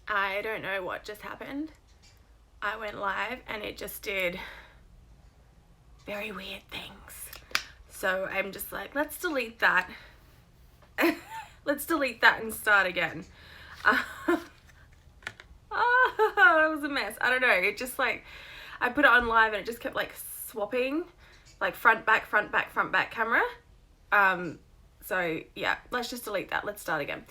I don't know what just happened. I went live and it just did very weird things. So I'm just like, let's delete that. Let's delete that and start again. It was a mess. I don't know. It just like, I put it on live and it just kept like swapping, like front, back, front, back, front, back camera. So yeah, let's just delete that. Let's start again.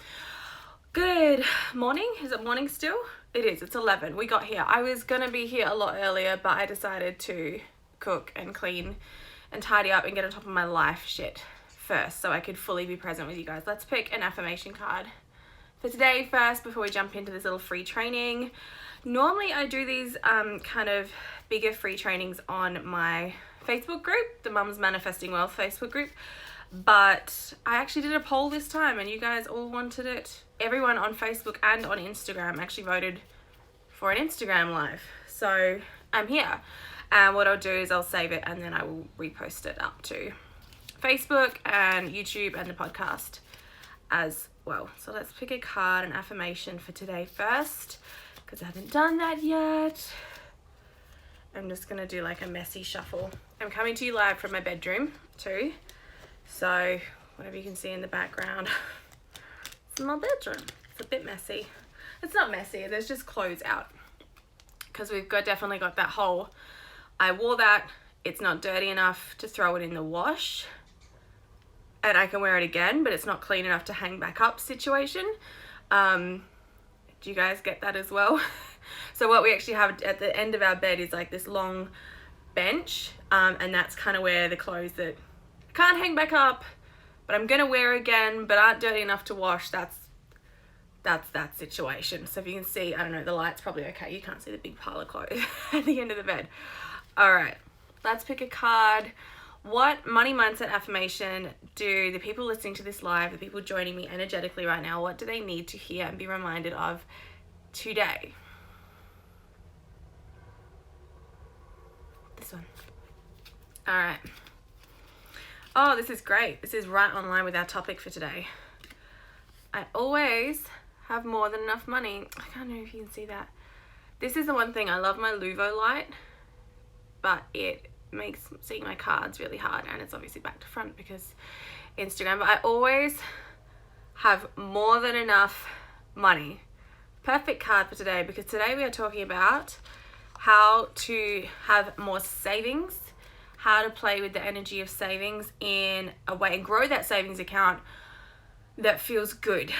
Good morning. Is it morning still? It is. It's 11. We got here. I was gonna be here a lot earlier, but I decided to cook and clean and tidy up and get on top of my life shit first so I could fully be present with you guys. Let's pick an affirmation card for today first before we jump into this little free training. Normally I do these kind of bigger free trainings on my Facebook group, the Mums Manifesting Wealth Facebook group, but I actually did a poll this time and you guys all wanted it. Everyone on Facebook and on Instagram actually voted for an Instagram live. So I'm here. And what I'll do is I'll save it and then I will repost it up to Facebook and YouTube and the podcast as well. So let's pick a card, an affirmation for today first, because I haven't done that yet. I'm just going to do like a messy shuffle. I'm coming to you live from my bedroom too. So whatever you can see in the background, it's my bedroom. It's a bit messy. It's not messy, there's just clothes out. Because we've definitely got that whole, I wore that, it's not dirty enough to throw it in the wash. And I can wear it again, but it's not clean enough to hang back up situation. Do you guys get that as well? So what we actually have at the end of our bed is like this long bench. And that's kind of where the clothes that can't hang back up, but I'm gonna wear again, but aren't dirty enough to wash, that's that situation. So if you can see, I don't know, the light's probably okay. You can't see the big pile of clothes at the end of the bed. All right, let's pick a card. What money mindset affirmation do the people listening to this live, the people joining me energetically right now, what do they need to hear and be reminded of today? This one. All right. Oh, this is great. This is right on line with our topic for today. I always have more than enough money. I can't know if you can see that. This is the one thing. I love my Luvo light, but it makes seeing my cards really hard, and it's obviously back to front because Instagram, but I always have more than enough money. Perfect card for today, because today we are talking about how to have more savings, how to play with the energy of savings in a way and grow that savings account that feels good,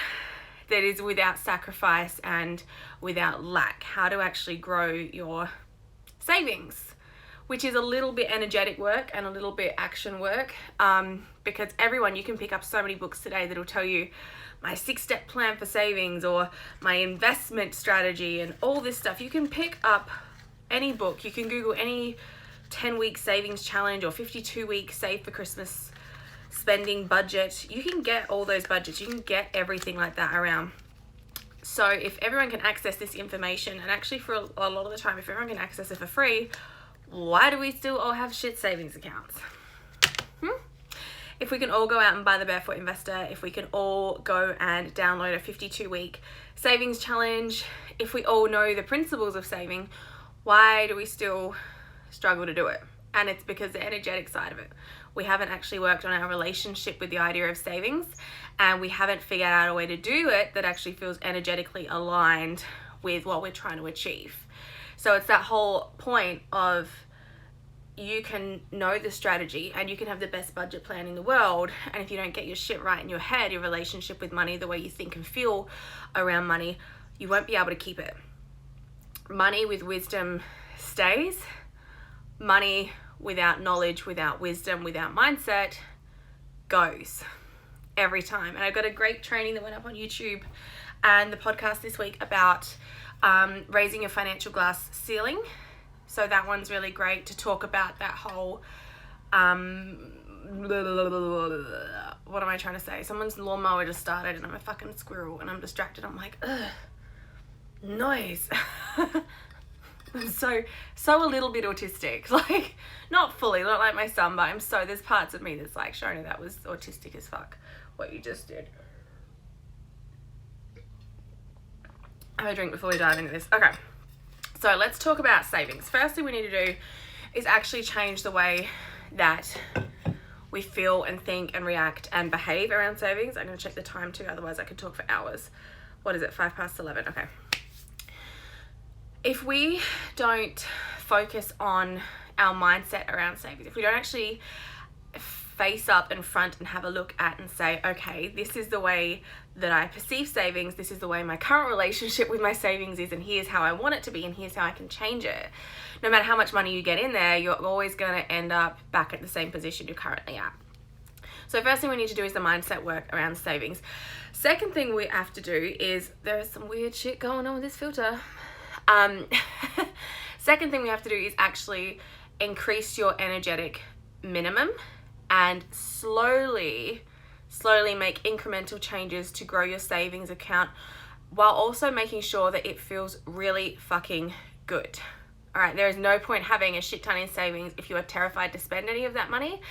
that is without sacrifice and without lack. How to actually grow your savings, which is a little bit energetic work and a little bit action work, because everyone, you can pick up so many books today that'll tell you my 6-step plan for savings or my investment strategy and all this stuff. You can pick up any book, you can Google any 10-week savings challenge or 52-week save for Christmas spending budget. You can get all those budgets, you can get everything like that around. So if everyone can access this information, and actually for a lot of the time, if everyone can access it for free, why do we still all have shit savings accounts? If we can all go out and buy the Barefoot Investor, if we can all go and download a 52-week savings challenge, if we all know the principles of saving, why do we still struggle to do it? And it's because the energetic side of it. We haven't actually worked on our relationship with the idea of savings, and we haven't figured out a way to do it that actually feels energetically aligned with what we're trying to achieve. So it's that whole point of, you can know the strategy and you can have the best budget plan in the world, and if you don't get your shit right in your head, your relationship with money, the way you think and feel around money, you won't be able to keep it. Money with wisdom stays. Money without knowledge, without wisdom, without mindset goes every time. And I got a great training that went up on YouTube and the podcast this week about raising your financial glass ceiling. So that one's really great to talk about that whole, what am I trying to say? Someone's lawnmower just started and I'm a fucking squirrel and I'm distracted. I'm like, ugh, noise. I'm so a little bit autistic, like not fully, not like my son, but there's parts of me that's like, Shona, that was autistic as fuck, what you just did. have a drink before we dive into this. Okay, so let's talk about savings. First thing we need to do is actually change the way that we feel and think and react and behave around savings. I'm going to check the time too, otherwise I could talk for hours. What is it, 11:05? Okay. If we don't focus on our mindset around savings, if we don't actually face up in front and have a look at and say, okay, this is the way that I perceive savings, this is the way my current relationship with my savings is, and here's how I want it to be, and here's how I can change it. No matter how much money you get in there, you're always going to end up back at the same position you're currently at. So first thing we need to do is the mindset work around savings. Second thing we have to do is, there is some weird shit going on with this filter. Second thing we have to do is actually increase your energetic minimum and slowly make incremental changes to grow your savings account, while also making sure that it feels really fucking good. All right, there is no point having a shit ton in savings if you are terrified to spend any of that money,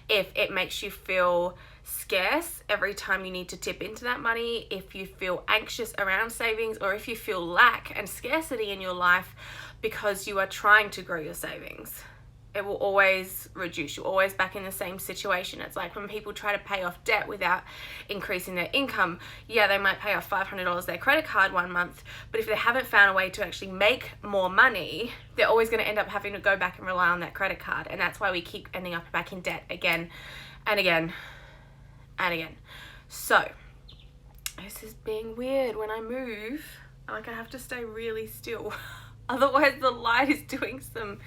if it makes you feel scarce every time you need to tip into that money, if you feel anxious around savings, or if you feel lack and scarcity in your life because you are trying to grow your savings. It will always reduce. You're always back in the same situation. It's like when people try to pay off debt without increasing their income. Yeah, they might pay off $500 their credit card one month, but if they haven't found a way to actually make more money, they're always going to end up having to go back and rely on that credit card. And that's why we keep ending up back in debt again and again and again. So this is being weird. When I move, I have to stay really still. Otherwise the light is doing some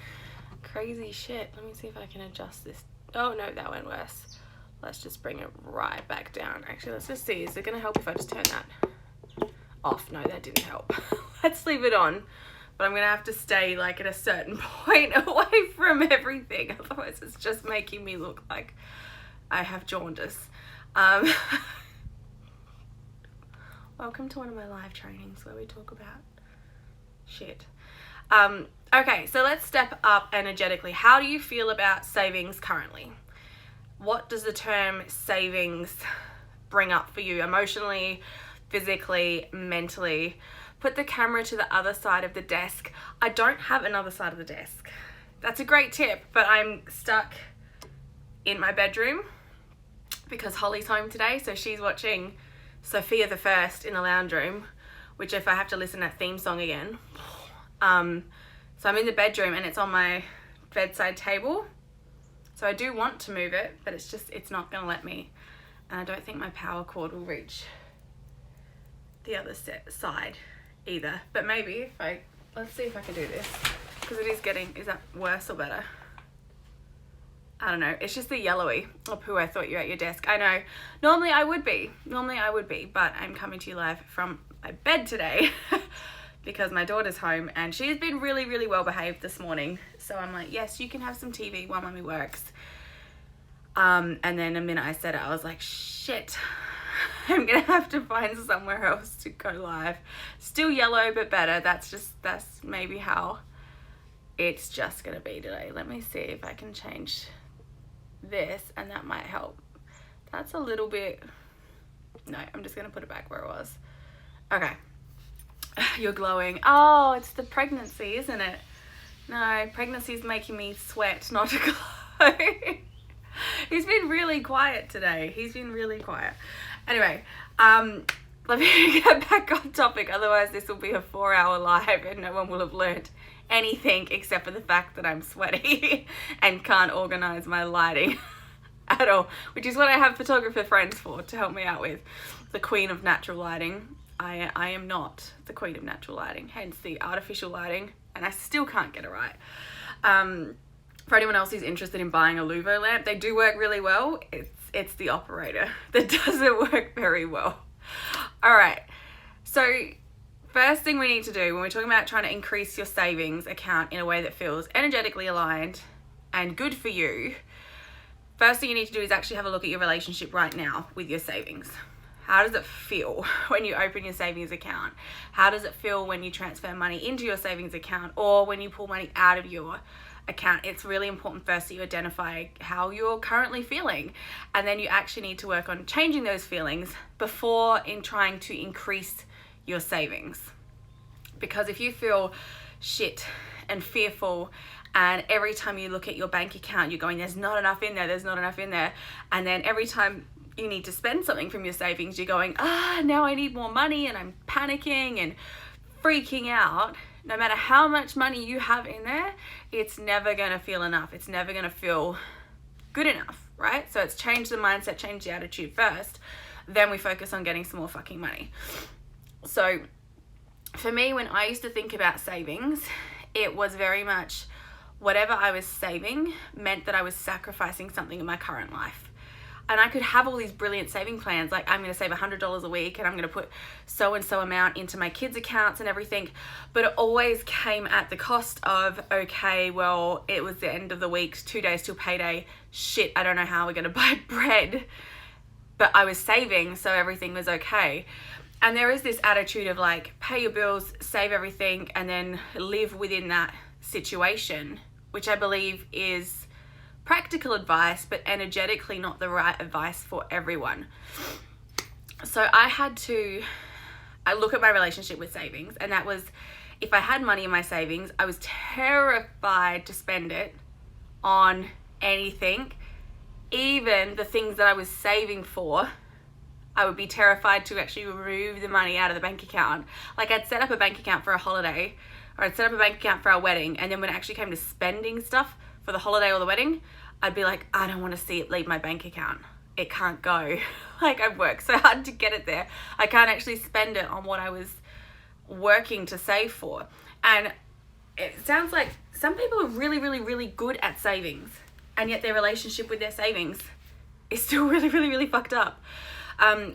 crazy shit. Let me see if I can adjust this. Oh no, that went worse. Let's just bring it right back down. Actually, let's just see. Is it going to help if I just turn that off? No, that didn't help. Let's leave it on. But I'm going to have to stay like at a certain point away from everything. Otherwise it's just making me look like I have jaundice. Welcome to one of my live trainings where we talk about shit. Okay, so let's step up energetically. How do you feel about savings currently? What does the term savings bring up for you emotionally, physically, mentally? Put the camera to the other side of the desk. I don't have another side of the desk. That's a great tip, but I'm stuck in my bedroom because Holly's home today, so she's watching Sophia the First in the lounge room, which if I have to listen to that theme song again. So I'm in the bedroom and it's on my bedside table. So I do want to move it, but it's not going to let me. And I don't think my power cord will reach the other side either. But maybe let's see if I can do this. Because it is that worse or better? I don't know. It's just the yellowy. Oh, poo, I thought you were at your desk. I know. Normally I would be, but I'm coming to you live from my bed today. Because my daughter's home and she's been really, really well behaved this morning. So I'm like, yes, you can have some TV while mommy works. And then the minute I said it, I was like, shit, I'm going to have to find somewhere else to go live. Still yellow, but better. That's maybe how it's just going to be today. Let me see if I can change this and that might help. That's a little bit, no, I'm just going to put it back where it was. Okay. You're glowing. Oh, it's the pregnancy, isn't it? No, pregnancy is making me sweat, not to glow. He's been really quiet today. Anyway, let me get back on topic. Otherwise, this will be a 4-hour live and no one will have learned anything except for the fact that I'm sweaty and can't organize my lighting at all, which is what I have photographer friends for, to help me out with. The queen of natural lighting. I am not the queen of natural lighting, hence the artificial lighting, and I still can't get it right. For anyone else who's interested in buying a Luvo lamp, they do work really well. It's the operator that doesn't work very well. All right, so first thing we need to do when we're talking about trying to increase your savings account in a way that feels energetically aligned and good for you, first thing you need to do is actually have a look at your relationship right now with your savings. How does it feel when you open your savings account? How does it feel when you transfer money into your savings account or when you pull money out of your account? It's really important first that you identify how you're currently feeling, and then you actually need to work on changing those feelings before in trying to increase your savings. Because if you feel shit and fearful, and every time you look at your bank account, you're going, there's not enough in there, there's not enough in there. And then every time you need to spend something from your savings, you're going, now I need more money, and I'm panicking and freaking out. No matter how much money you have in there, it's never going to feel enough. It's never going to feel good enough, right? So it's change the mindset, change the attitude first. Then we focus on getting some more fucking money. So for me, when I used to think about savings, it was very much whatever I was saving meant that I was sacrificing something in my current life. And I could have all these brilliant saving plans, like I'm going to save $100 a week and I'm going to put so and so amount into my kids' accounts and everything. But it always came at the cost of, okay, well, it was the end of the week, 2 days till payday. Shit, I don't know how we're going to buy bread. But I was saving, so everything was okay. And there is this attitude of like, pay your bills, save everything, and then live within that situation, which I believe is practical advice, but energetically not the right advice for everyone. So I look at my relationship with savings, and that was, if I had money in my savings, I was terrified to spend it on anything, even the things that I was saving for. I would be terrified to actually remove the money out of the bank account. Like I'd set up a bank account for a holiday, or I'd set up a bank account for our wedding, and then when it actually came to spending stuff for the holiday or the wedding, I'd be like, I don't want to see it leave my bank account. It can't go. Like I've worked so hard to get it there. I can't actually spend it on what I was working to save for. And it sounds like some people are really, really, really good at savings, and yet their relationship with their savings is still really, really, really fucked up.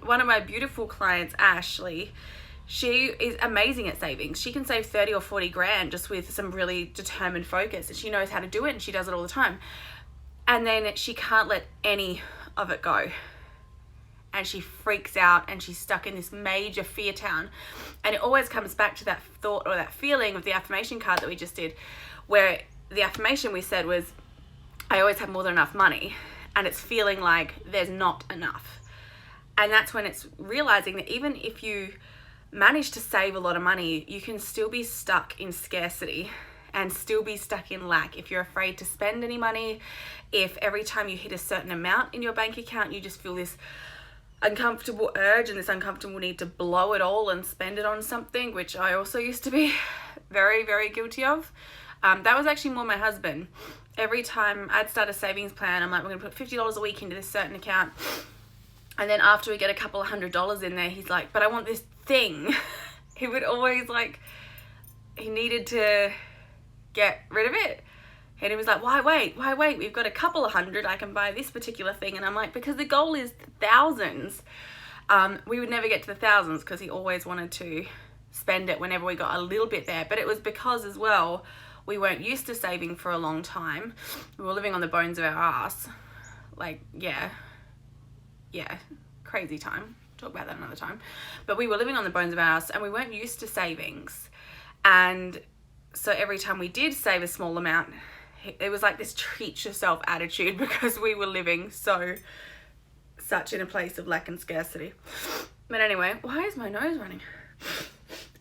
One of my beautiful clients, Ashley, she is amazing at savings. She can save 30 or 40 grand just with some really determined focus, and she knows how to do it, and she does it all the time. And then she can't let any of it go. And she freaks out, and she's stuck in this major fear town. And it always comes back to that thought or that feeling of the affirmation card that we just did, where the affirmation we said was, I always have more than enough money. And it's feeling like there's not enough. And that's when it's realizing that even if you manage to save a lot of money, you can still be stuck in scarcity and still be stuck in lack. If you're afraid to spend any money, if every time you hit a certain amount in your bank account, you just feel this uncomfortable urge and this uncomfortable need to blow it all and spend it on something, which I also used to be very, very guilty of. That was actually more my husband. Every time I'd start a savings plan, I'm like, we're going to put $50 a week into this certain account. And then after we get a couple of $100 in there, he's like, but I want this thing. He would always like, he needed to get rid of it. And he was like, why wait? We've got a couple of $100. I can buy this particular thing. And I'm like, because the goal is thousands. We would never get to the thousands because he always wanted to spend it whenever we got a little bit there. But it was because as well, we weren't used to saving for a long time. We were living on the bones of our ass. Like, yeah, crazy time. Talk about that another time. But we were living on the bones of our ass, and we weren't used to savings. And so every time we did save a small amount, it was like this treat yourself attitude, because we were living such in a place of lack and scarcity. But anyway, why is my nose running?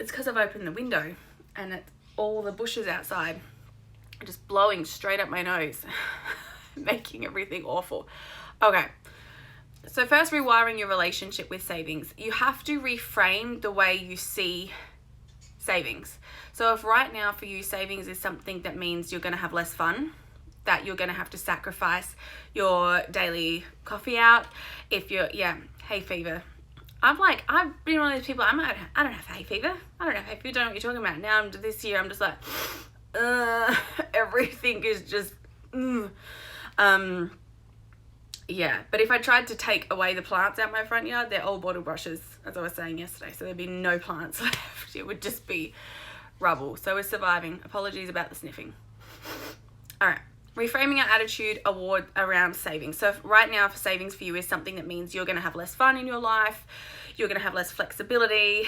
It's because I've opened the window and it's all the bushes outside just blowing straight up my nose, making everything awful. Okay. So first, rewiring your relationship with savings. You have to reframe the way you see savings. So if right now for you, savings is something that means you're going to have less fun, that you're going to have to sacrifice your daily coffee out. If you're, hay fever. I've been one of those people, I don't have hay fever. I don't have hay fever. I don't know what you're talking about. Now, this year, I'm just like, everything is just, yeah, but if I tried to take away the plants out my front yard, they're all bottle brushes, as I was saying yesterday. So there'd be no plants left. It would just be rubble. So we're surviving. Apologies about the sniffing. All right. Reframing our attitude around savings. So right now, for savings for you is something that means you're going to have less fun in your life. You're going to have less flexibility.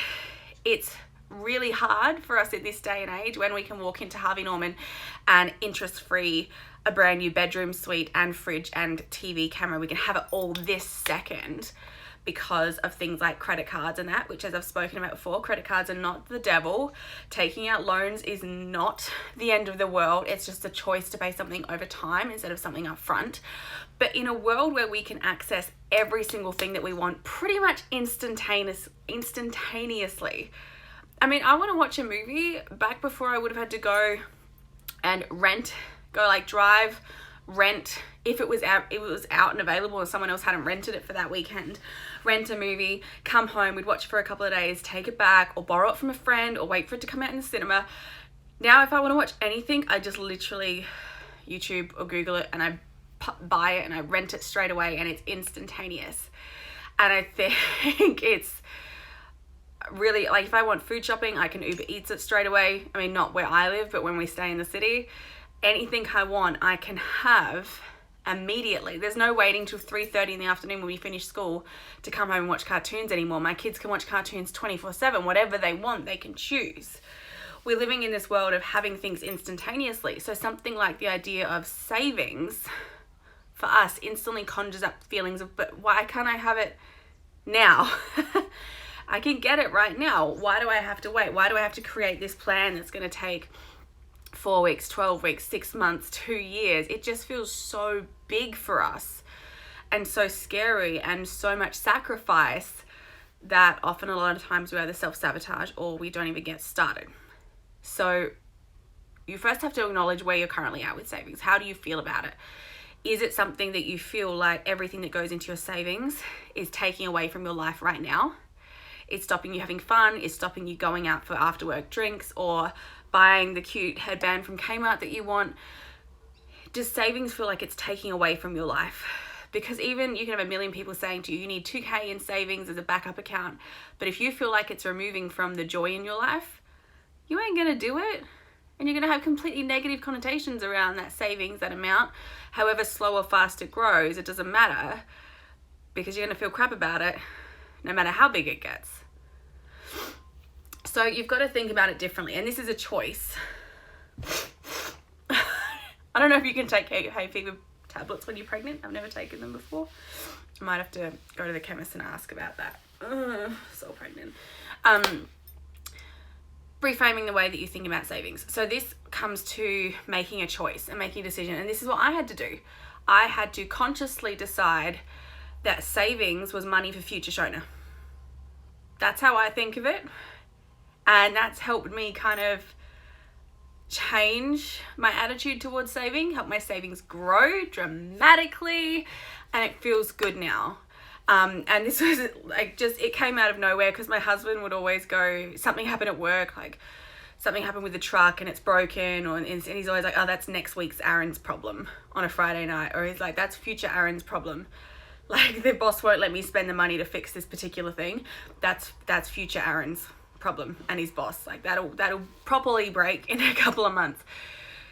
It's really hard for us in this day and age when we can walk into Harvey Norman and interest-free a brand new bedroom suite and fridge and TV camera. We can have it all this second, because of things like credit cards and that, which, as I've spoken about before, credit cards are not the devil. Taking out loans is not the end of the world. It's just a choice to pay something over time instead of something up front. But in a world where we can access every single thing that we want pretty much instantaneously. I mean, I want to watch a movie. Back before, I would have had to go and drive, rent, if it was out and available and someone else hadn't rented it for that weekend, rent a movie, come home, we'd watch it for a couple of days, take it back, or borrow it from a friend, or wait for it to come out in the cinema. Now, if I want to watch anything, I just literally YouTube or Google it, and I buy it and I rent it straight away, and it's instantaneous. And I think it's really, like, if I want food shopping, I can Uber Eats it straight away. I mean, not where I live, but when we stay in the city, anything I want, I can have immediately. There's no waiting till 3:30 in the afternoon when we finish school to come home and watch cartoons anymore. My kids can watch cartoons 24/7, whatever they want, they can choose. We're living in this world of having things instantaneously. So something like the idea of savings for us instantly conjures up feelings of, but why can't I have it now? I can get it right now. Why do I have to wait? Why do I have to create this plan that's going to take 4 weeks, 12 weeks, 6 months, 2 years? It just feels so big for us and so scary and so much sacrifice that often a lot of times we either self-sabotage or we don't even get started. So you first have to acknowledge where you're currently at with savings. How do you feel about it? Is it something that you feel like everything that goes into your savings is taking away from your life right now? It's stopping you having fun, it's stopping you going out for after work drinks or buying the cute headband from Kmart that you want. Does savings feel like it's taking away from your life? Because even you can have a million people saying to you, you need 2K in savings as a backup account. But if you feel like it's removing from the joy in your life, you ain't gonna do it. And you're gonna have completely negative connotations around that savings, that amount. However slow or fast it grows, it doesn't matter, because you're gonna feel crap about it no matter how big it gets. So you've got to think about it differently. And this is a choice. I don't know if you can take hay fever tablets when you're pregnant. I've never taken them before. I might have to go to the chemist and ask about that. So pregnant. Reframing the way that you think about savings. So this comes to making a choice and making a decision. And this is what I had to do. I had to consciously decide that savings was money for future Shona. That's how I think of it. And that's helped me kind of change my attitude towards saving, help my savings grow dramatically, and it feels good now. And this was like just, it came out of nowhere because my husband would always go, something happened at work, like something happened with the truck and it's broken, and he's always like, oh, that's next week's Aaron's problem on a Friday night. Or he's like, that's future Aaron's problem. Like, the boss won't let me spend the money to fix this particular thing. That's future Aaron's problem and his boss. Like, that'll properly break in a couple of months.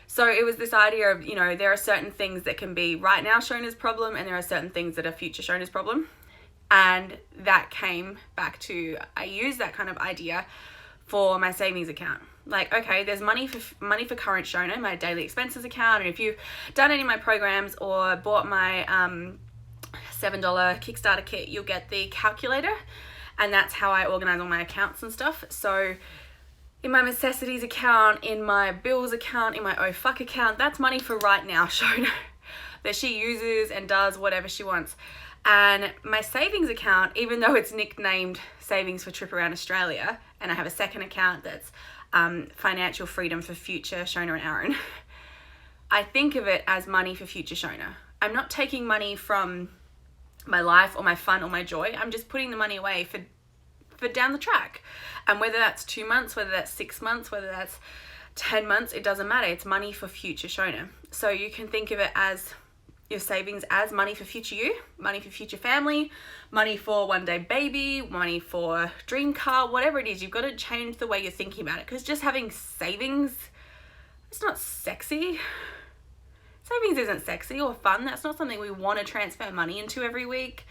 So it was this idea of, you know, there are certain things that can be right now Shona's problem, and there are certain things that are future Shona's problem. And that came back to, I used that kind of idea for my savings account. Like, okay, there's money for current Shona, my daily expenses account. And if you've done any of my programs or bought my $7 Kickstarter kit, you'll get the calculator, and that's how I organize all my accounts and stuff. So in my necessities account, in my bills account, in my oh fuck account, that's money for right now Shona that she uses and does whatever she wants. And my savings account, even though it's nicknamed Savings for Trip Around Australia, and I have a second account that's financial freedom for future Shona and Aaron, I think of it as money for future Shona. I'm not taking money from my life or my fun or my joy. I'm just putting the money away for down the track. And whether that's 2 months, whether that's 6 months, whether that's 10 months, it doesn't matter. It's money for future Shona. So you can think of it as your savings as money for future you, money for future family, money for one day baby, money for dream car, whatever it is. You've got to change the way you're thinking about it, because just having savings, it's not sexy. Savings isn't sexy or fun. That's not something we want to transfer money into every week.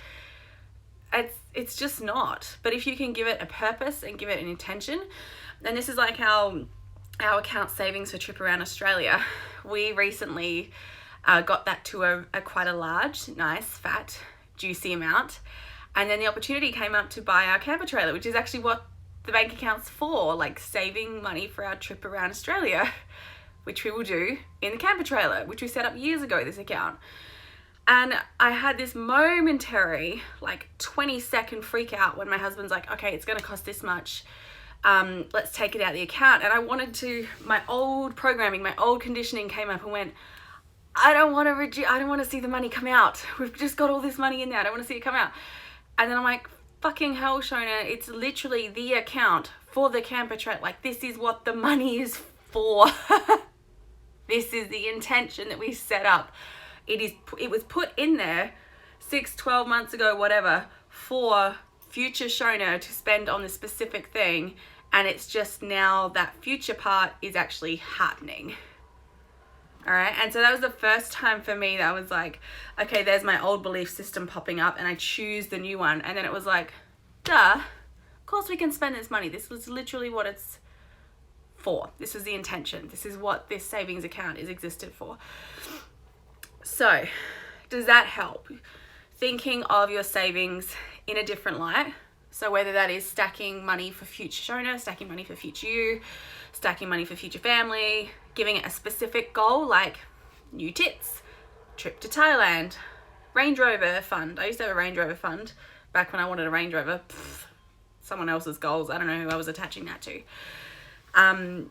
It's just not. But if you can give it a purpose and give it an intention, and this is like our account Savings for Trip Around Australia. We recently got that to a quite a large, nice, fat, juicy amount. And then the opportunity came up to buy our camper trailer, which is actually what the bank account's for, like saving money for our trip around Australia, which we will do in the camper trailer, which we set up years ago, this account. And I had this momentary, like 20-second freak out when my husband's like, okay, it's going to cost this much. Let's take it out of the account. And I wanted to, my old programming, my old conditioning came up and went, I don't want to see the money come out. We've just got all this money in there. I don't want to see it come out. And then I'm like, fucking hell, Shona, it's literally the account for the camper trailer. Like, this is what the money is for. This is the intention that we set up. It was put in there 6-12 months ago, whatever, for future Shona to spend on this specific thing. And it's just now that future part is actually happening. All right. And so that was the first time for me that I was like, okay, there's my old belief system popping up and I choose the new one. And then it was like, duh, of course we can spend this money. This was literally what it's for. This was the intention. This is what this savings account is existed for. So does that help? Thinking of your savings in a different light. So whether that is stacking money for future Shona, stacking money for future you, stacking money for future family, giving it a specific goal like new tits, trip to Thailand, Range Rover fund. I used to have a Range Rover fund back when I wanted a Range Rover. Someone else's goals. I don't know who I was attaching that to.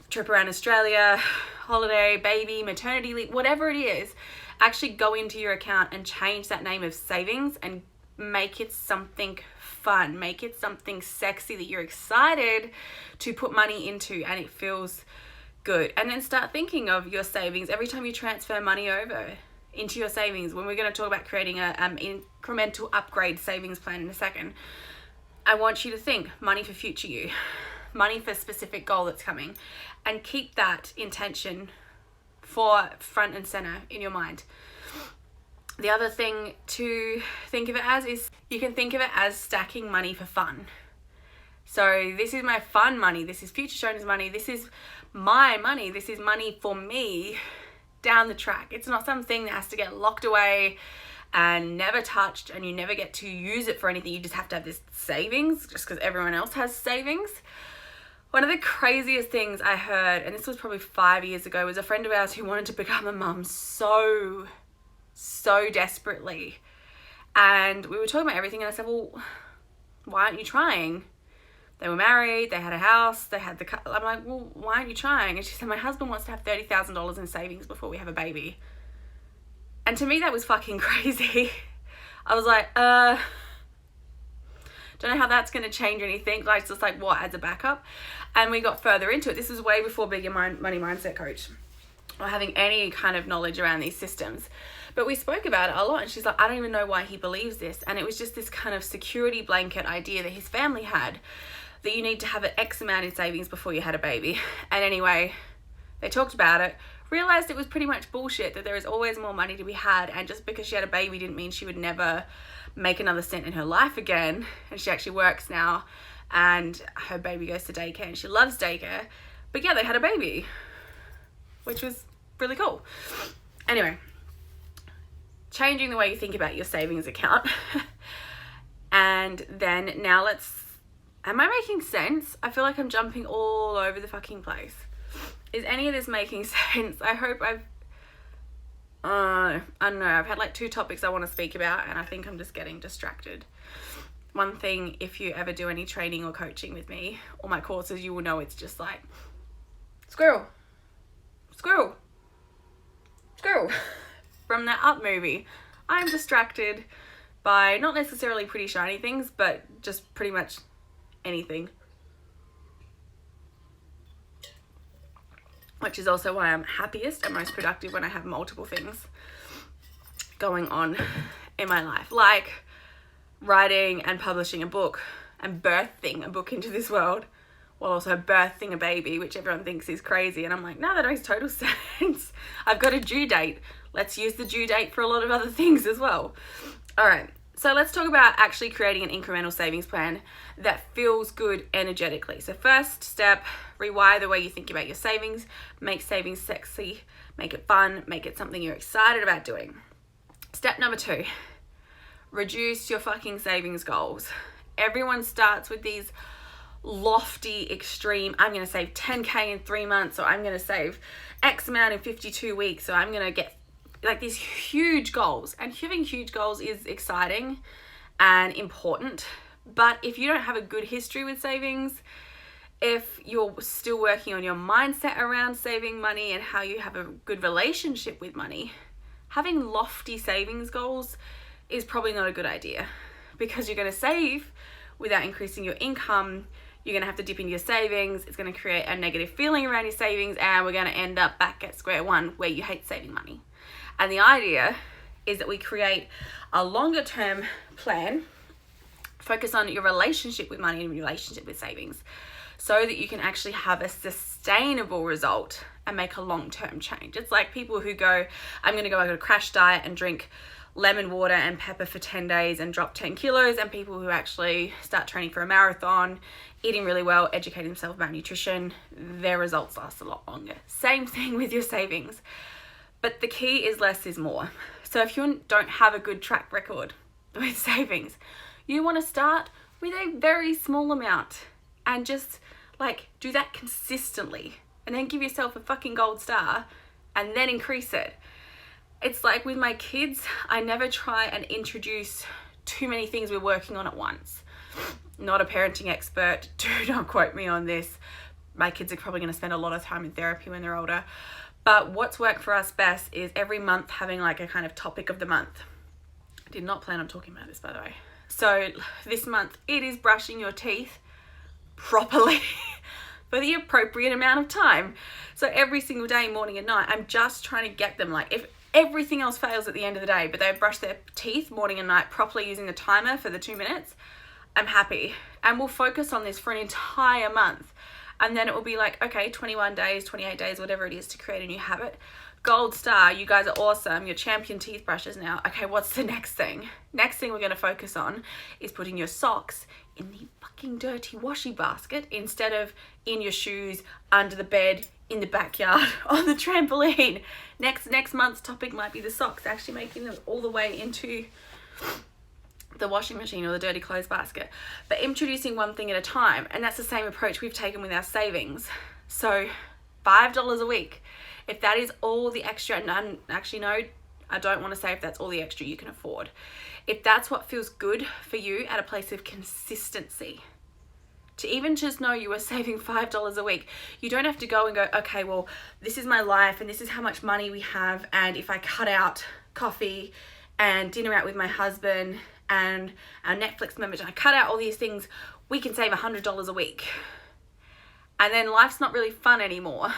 Trip around Australia, holiday, baby, maternity leave, whatever it is, actually go into your account and change that name of savings and make it something fun. Make it something sexy that you're excited to put money into and it feels good. And then start thinking of your savings every time you transfer money over into your savings. When we're going to talk about creating a incremental upgrade savings plan in a second, I want you to think money for future you, money for a specific goal that's coming, and keep that intention for front and center in your mind. The other thing to think of it as is you can think of it as stacking money for fun. So this is my fun money. This is future Shona's money. This is my money. This is money for me down the track. It's not something that has to get locked away and never touched and you never get to use it for anything. You just have to have this savings just because everyone else has savings. One of the craziest things I heard, and this was probably 5 years ago, was a friend of ours who wanted to become a mum so desperately. And we were talking about everything and I said, well, why aren't you trying? They were married, they had a house, they had the car. I'm like, well, why aren't you trying? And she said, my husband wants to have $30,000 in savings before we have a baby. And to me, that was fucking crazy. I was like, don't know how that's going to change anything. Like, just like, what, as a backup? And we got further into it. This was way before being a money mindset coach or having any kind of knowledge around these systems. But we spoke about it a lot. And she's like, I don't even know why he believes this. And it was just this kind of security blanket idea that his family had, that you need to have an X amount in savings before you had a baby. And anyway, they talked about it, realized it was pretty much bullshit, that there is always more money to be had. And just because she had a baby didn't mean she would never make another cent in her life again. And she actually works now and her baby goes to daycare and she loves daycare. But yeah, they had a baby, which was really cool. Anyway, changing the way you think about your savings account. And then now am I making sense? I feel like I'm jumping all over the fucking place. Is any of this making sense? I hope I don't know. I've had like 2 topics I want to speak about and I think I'm just getting distracted. One thing, if you ever do any training or coaching with me or my courses, you will know it's just like squirrel, squirrel, squirrel from that Up movie. I'm distracted by not necessarily pretty shiny things, but just pretty much anything. Which is also why I'm happiest and most productive when I have multiple things going on in my life. Like writing and publishing a book and birthing a book into this world while also birthing a baby, which everyone thinks is crazy. And I'm like, no, that makes total sense. I've got a due date. Let's use the due date for a lot of other things as well. All right. So let's talk about actually creating an incremental savings plan that feels good energetically. So first step, rewire the way you think about your savings, make savings sexy, make it fun, make it something you're excited about doing. Step number 2, reduce your fucking savings goals. Everyone starts with these lofty, extreme, I'm going to save 10K in 3 months, or I'm going to save X amount in 52 weeks, or I'm going to get like these huge goals. And having huge goals is exciting and important. But if you don't have a good history with savings, if you're still working on your mindset around saving money and how you have a good relationship with money, having lofty savings goals is probably not a good idea, because you're going to save without increasing your income. You're going to have to dip into your savings. It's going to create a negative feeling around your savings, and we're going to end up back at square one where you hate saving money. And the idea is that we create a longer term plan, focus on your relationship with money and your relationship with savings, so that you can actually have a sustainable result and make a long-term change. It's like people who go, I'm going to go on a crash diet and drink lemon water and pepper for 10 days and drop 10 kilos, and people who actually start training for a marathon, eating really well, educating themselves about nutrition, their results last a lot longer. Same thing with your savings. But the key is less is more. So if you don't have a good track record with savings, you want to start with a very small amount and just like do that consistently, and then give yourself a fucking gold star and then increase it. It's like with my kids, I never try and introduce too many things we're working on at once. Not a parenting expert, do not quote me on this. My kids are probably going to spend a lot of time in therapy when they're older. But what's worked for us best is every month having like a kind of topic of the month. I did not plan on talking about this, by the way. So this month it is brushing your teeth properly for the appropriate amount of time. So every single day, morning and night, I'm just trying to get them, like, if everything else fails at the end of the day, but they brush their teeth morning and night properly using the timer for the 2 minutes, I'm happy. And we'll focus on this for an entire month. And then it will be like, okay, 21 days, 28 days, whatever it is, to create a new habit. Gold star, you guys are awesome. You're champion teeth brushes now. Okay, what's the next thing? Next thing we're going to focus on is putting your socks in the fucking dirty washi basket instead of in your shoes, under the bed, in the backyard, on the trampoline. Next month's topic might be the socks, actually making them all the way into the washing machine or the dirty clothes basket. But introducing one thing at a time, and that's the same approach we've taken with our savings. So $5 a week. If that is all the extra, and actually no, I don't want to say if that's all the extra you can afford. If that's what feels good for you at a place of consistency, to even just know you are saving $5 a week, you don't have to go and go, okay, well, this is my life and this is how much money we have, and if I cut out coffee and dinner out with my husband and our Netflix membership, I cut out all these things, we can save $100 a week. And then life's not really fun anymore.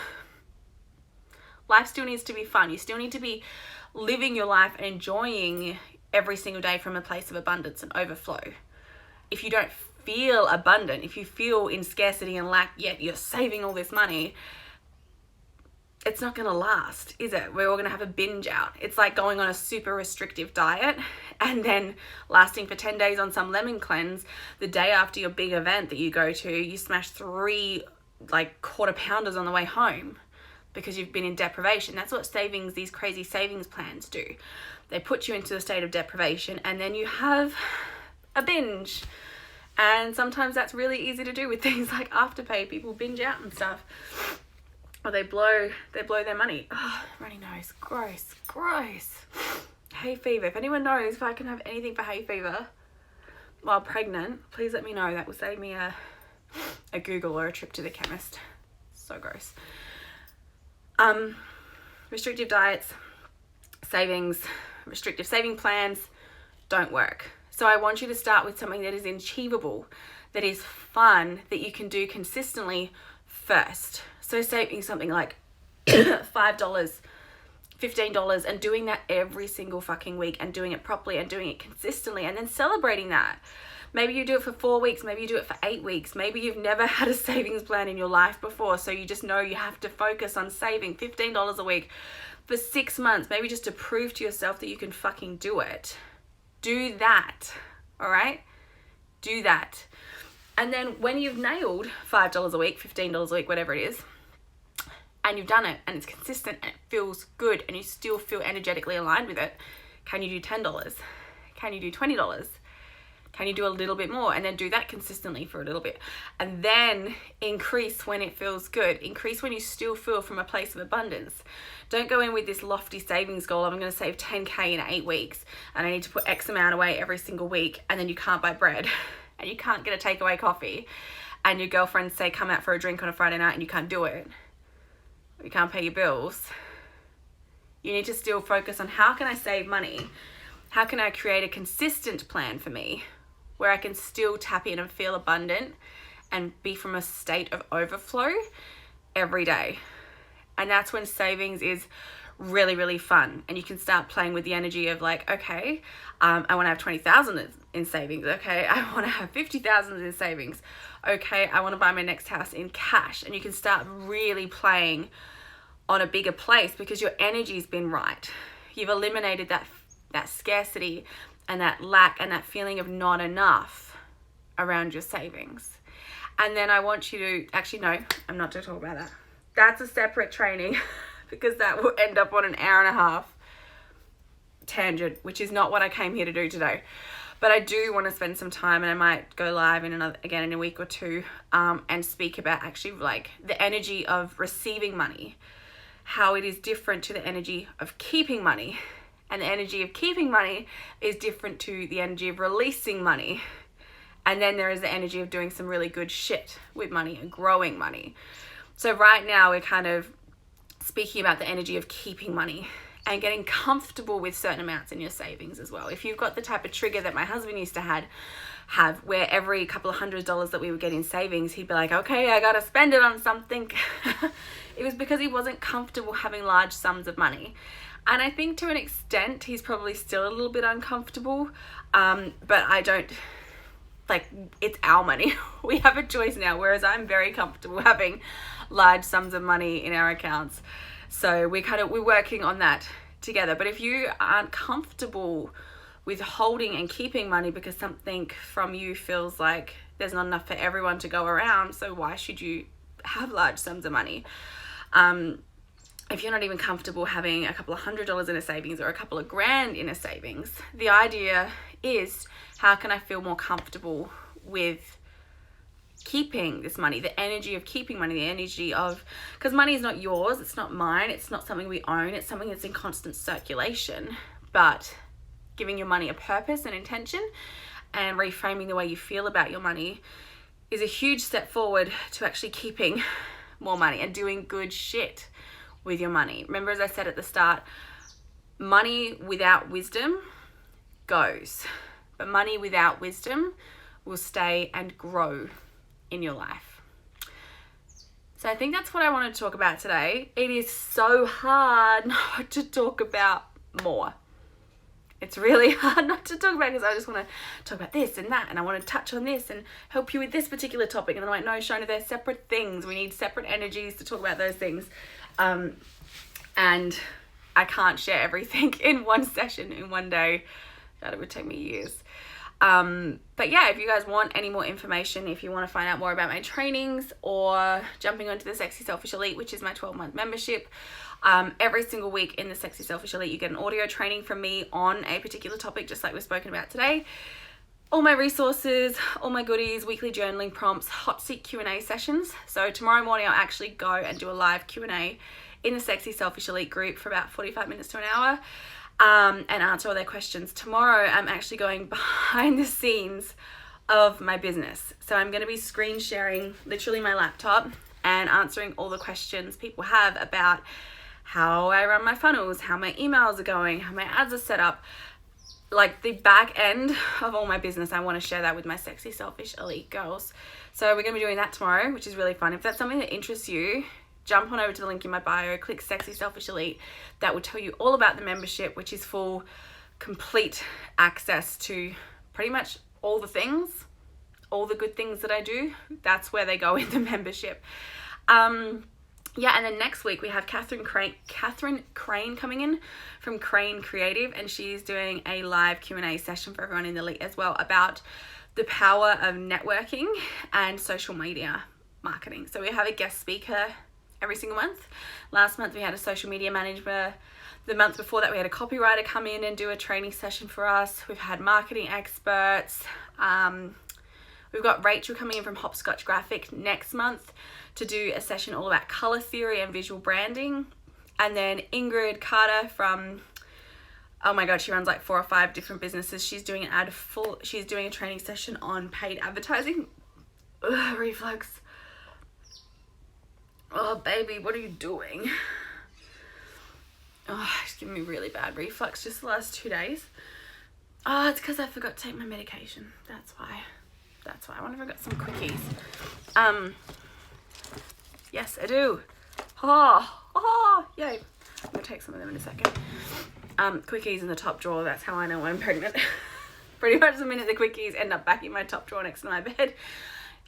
Life still needs to be fun. You still need to be living your life and enjoying every single day from a place of abundance and overflow. If you don't feel abundant, if you feel in scarcity and lack, yet you're saving all this money, it's not going to last, is it? We're all going to have a binge out. It's like going on a super restrictive diet and then lasting for 10 days on some lemon cleanse. The day after your big event that you go to, you smash 3 like quarter pounders on the way home because you've been in deprivation. That's what savings, these crazy savings plans do. They put you into a state of deprivation and then you have a binge. And sometimes that's really easy to do with things like Afterpay. People binge out and stuff. Or they blow their money. Oh, runny nose. Gross. Hay fever. If anyone knows if I can have anything for hay fever while pregnant, please let me know. That will save me a Google or a trip to the chemist. So gross. Restrictive diets, savings, restrictive saving plans don't work. So I want you to start with something that is achievable, that is fun, that you can do consistently first. So saving something like $5, $15 and doing that every single fucking week and doing it properly and doing it consistently and then celebrating that. Maybe you do it for 4 weeks, maybe you do it for 8 weeks, maybe you've never had a savings plan in your life before, so you just know you have to focus on saving $15 a week for 6 months, maybe just to prove to yourself that you can fucking do it. Do that, all right? Do that. And then when you've nailed $5 a week, $15 a week, whatever it is, and you've done it and it's consistent and it feels good and you still feel energetically aligned with it, can you do $10? Can you do $20? Can you do a little bit more? And then do that consistently for a little bit. And then increase when it feels good. Increase when you still feel from a place of abundance. Don't go in with this lofty savings goal. I'm going to save 10K in 8 weeks and I need to put X amount away every single week. And then you can't buy bread and you can't get a takeaway coffee. And your girlfriends say come out for a drink on a Friday night and you can't do it. You can't pay your bills. You need to still focus on how can I save money? How can I create a consistent plan for me where I can still tap in and feel abundant and be from a state of overflow every day? And that's when savings is really, really fun. And you can start playing with the energy of like, okay, I want to have 20,000 in savings. Okay, I want to have 50,000 in savings. Okay, I want to buy my next house in cash. And you can start really playing on a bigger place because your energy's been right. You've eliminated that scarcity and that lack and that feeling of not enough around your savings. And then I want you to, actually no, I'm not going to talk about that. That's a separate training because that will end up on an hour and a half tangent, which is not what I came here to do today. But I do want to spend some time, and I might go live in a week or two and speak about actually like the energy of receiving money, how it is different to the energy of keeping money. And the energy of keeping money is different to the energy of releasing money. And then there is the energy of doing some really good shit with money and growing money. So right now we're kind of speaking about the energy of keeping money and getting comfortable with certain amounts in your savings as well. If you've got the type of trigger that my husband used to have where every couple of $100s that we would get in savings, he'd be like, okay, I gotta spend it on something. It was because he wasn't comfortable having large sums of money. And I think to an extent, he's probably still a little bit uncomfortable. But I don't, like, it's our money. We have a choice now, whereas I'm very comfortable having large sums of money in our accounts. So we're working on that together. But if you aren't comfortable with holding and keeping money because something from you feels like there's not enough for everyone to go around, so why should you have large sums of money? If you're not even comfortable having a couple of $100s in a savings or a couple of grand in a savings, the idea is, how can I feel more comfortable with keeping this money, the energy of keeping money, the energy of, because money is not yours, it's not mine, it's not something we own, it's something that's in constant circulation. But giving your money a purpose and intention and reframing the way you feel about your money is a huge step forward to actually keeping more money and doing good shit with your money. Remember, as I said at the start, money without wisdom goes, but money without wisdom will stay and grow in your life. So I think that's what I wanted to talk about today. It is so hard not to talk about more. It's really hard not to talk about because I just want to talk about this and that, and I want to touch on this and help you with this particular topic. And I'm like, no, Shona, they're separate things. We need separate energies to talk about those things. And I can't share everything in one session, in one day. That it would take me years. But yeah, if you guys want any more information, if you want to find out more about my trainings or jumping onto the Sexy Selfish Elite, which is my 12-month membership, every single week in the Sexy Selfish Elite, you get an audio training from me on a particular topic, just like we've spoken about today. All my resources, all my goodies, weekly journaling prompts, hot seat Q&A sessions. So tomorrow morning, I'll actually go and do a live Q&A in the Sexy Selfish Elite group for about 45 minutes to an hour. And answer all their questions. Tomorrow, I'm actually going behind the scenes of my business. So I'm going to be screen sharing literally my laptop and answering all the questions people have about how I run my funnels, how my emails are going, how my ads are set up, like the back end of all my business. I want to share that with my Sexy Selfish Elite girls. So we're going to be doing that tomorrow, which is really fun. If that's something that interests you, jump on over to the link in my bio, click Sexy Selfish Elite. That will tell you all about the membership, which is full, complete access to pretty much all the things, all the good things that I do. That's where they go in the membership. Yeah, and then next week we have Catherine Crane coming in from Crane Creative, and she's doing a live Q&A session for everyone in the Elite as well about the power of networking and social media marketing. So we have a guest speaker every single month. Last month we had a social media manager. The month before that we had a copywriter come in and do a training session for us. We've had marketing experts. We've got Rachel coming in from Hopscotch Graphic next month to do a session all about color theory and visual branding. And then Ingrid Carter from, oh my god, she runs like 4 or 5 different businesses. She's doing she's doing a training session on paid advertising. Ugh, reflux. Oh baby, what are you doing? Oh, it's giving me really bad reflux just the last 2 days. Oh, it's because I forgot to take my medication. That's why. I wonder if I got some quickies. Yes, I do. Oh, yay. I'm gonna take some of them in a second. Quickies in the top drawer. That's how I know I'm pregnant. Pretty much the minute the quickies end up back in my top drawer next to my bed,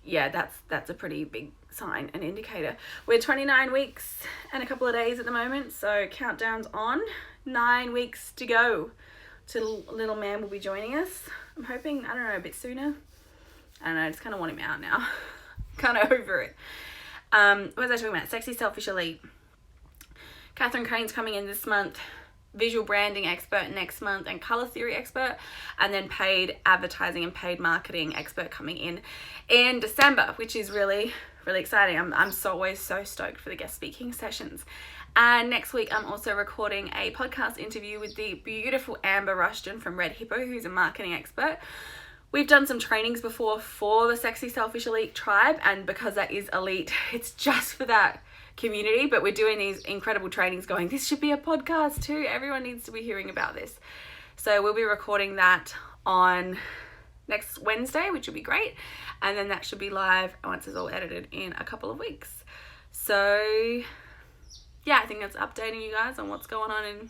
yeah, that's a pretty big sign, an indicator. We're 29 weeks and a couple of days at the moment, so countdown's on. 9 weeks to go till little man will be joining us. I'm hoping, I don't know, a bit sooner. I don't know, I just kind of want him out now. Kind of over it. What was I talking about? Sexy Selfish Elite. Catherine Crane's coming in this month. Visual branding expert next month, and color theory expert, and then paid advertising and paid marketing expert coming in December, which is really, really exciting. I'm always so stoked for the guest speaking sessions. And next week I'm also recording a podcast interview with the beautiful Amber Rushton from Red Hippo, who's a marketing expert. We've done some trainings before for the Sexy Selfish Elite tribe, and because that is elite, it's just for that community, but we're doing these incredible trainings going, this should be a podcast too. Everyone needs to be hearing about this. So we'll be recording that on next Wednesday, which will be great. And then that should be live once it's all edited in a couple of weeks. So yeah, I think that's updating you guys on what's going on in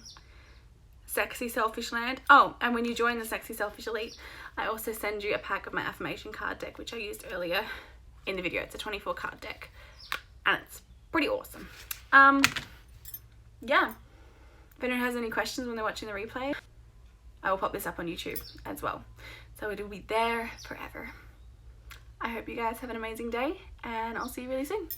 Sexy Selfish Land. Oh, and when you join the Sexy Selfish Elite, I also send you a pack of my affirmation card deck, which I used earlier in the video. It's a 24 card deck and it's pretty awesome. Yeah, if anyone has any questions when they're watching the replay, I will pop this up on YouTube as well, so it'll be there forever. I hope you guys have an amazing day, and I'll see you really soon.